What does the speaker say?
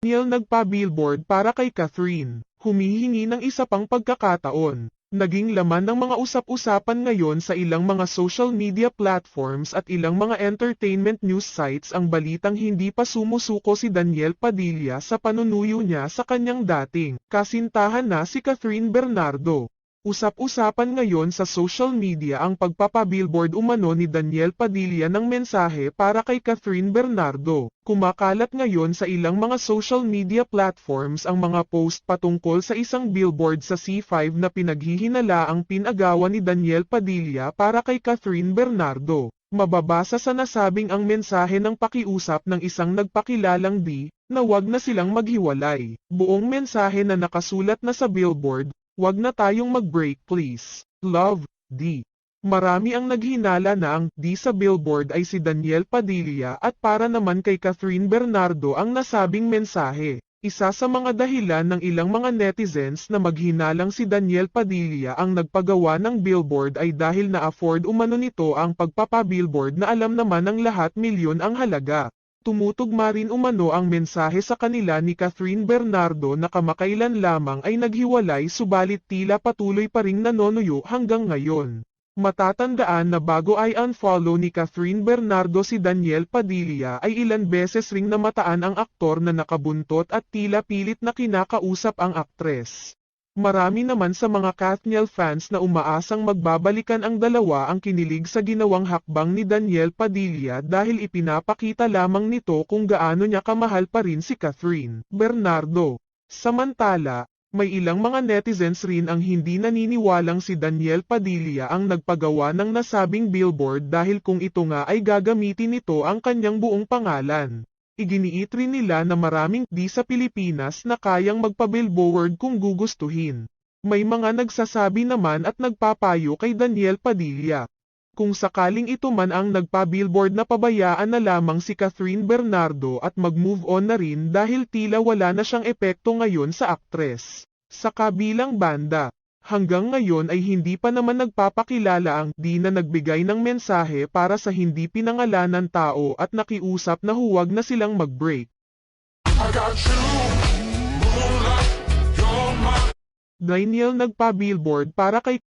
Daniel nagpa-billboard para kay Catherine, humihingi ng isa pang pagkakataon. Naging laman ng mga usap-usapan ngayon sa ilang mga social media platforms at ilang mga entertainment news sites ang balitang hindi pa sumusuko si Daniel Padilla sa panunuyo niya sa kanyang dating kasintahan na si Catherine Bernardo. Usap-usapan ngayon sa social media ang pagpapabillboard umano ni Daniel Padilla ng mensahe para kay Catherine Bernardo. Kumakalat ngayon sa ilang mga social media platforms ang mga post patungkol sa isang billboard sa C5 na pinaghihinala ang pinagawa ni Daniel Padilla para kay Catherine Bernardo. Mababasa sa nasabing ang mensahe ng pakiusap ng isang nagpakilalang na wag na silang maghiwalay. Buong mensahe na nakasulat na sa billboard, "Wag na tayong mag-break please. Love, D." Marami ang naghinala na ang D sa billboard ay si Daniel Padilla at para naman kay Catherine Bernardo ang nasabing mensahe. Isa sa mga dahilan ng ilang mga netizens na maghinalang si Daniel Padilla ang nagpagawa ng billboard ay dahil na-afford umano nito ang pagpapabillboard na alam naman ng lahat milyon ang halaga. Tumutugma rin umano ang mensahe sa kanila ni Catherine Bernardo na kamakailan lamang ay naghiwalay subalit tila patuloy pa ring nanonuyo hanggang ngayon. Matatandaan na bago ay unfollow ni Catherine Bernardo si Daniel Padilla ay ilan beses ring namataan ang aktor na nakabuntot at tila pilit na kinakausap ang aktres. Marami naman sa mga Kathniel fans na umaasang magbabalikan ang dalawa ang kinilig sa ginawang hakbang ni Daniel Padilla dahil ipinapakita lamang nito kung gaano niya kamahal pa rin si Catherine Bernardo. Samantala, may ilang mga netizens rin ang hindi naniniwalang si Daniel Padilla ang nagpagawa ng nasabing billboard dahil kung ito nga ay gagamitin nito ang kanyang buong pangalan. Iginiit rin nila na maraming di sa Pilipinas na kayang magpa-billboard kung gugustuhin. May mga nagsasabi naman at nagpapayo kay Daniel Padilla. Kung sakaling ito man ang nagpa-billboard na pabayaan na lamang si Catherine Bernardo at mag-move on na rin dahil tila wala na siyang epekto ngayon sa aktres. Sa kabilang banda, hanggang ngayon ay hindi pa naman nagpapakilala ang D na nagbigay ng mensahe para sa hindi pinangalanan tao at nakiusap na huwag na silang mag-break. Daniel nagpa-billboard para kay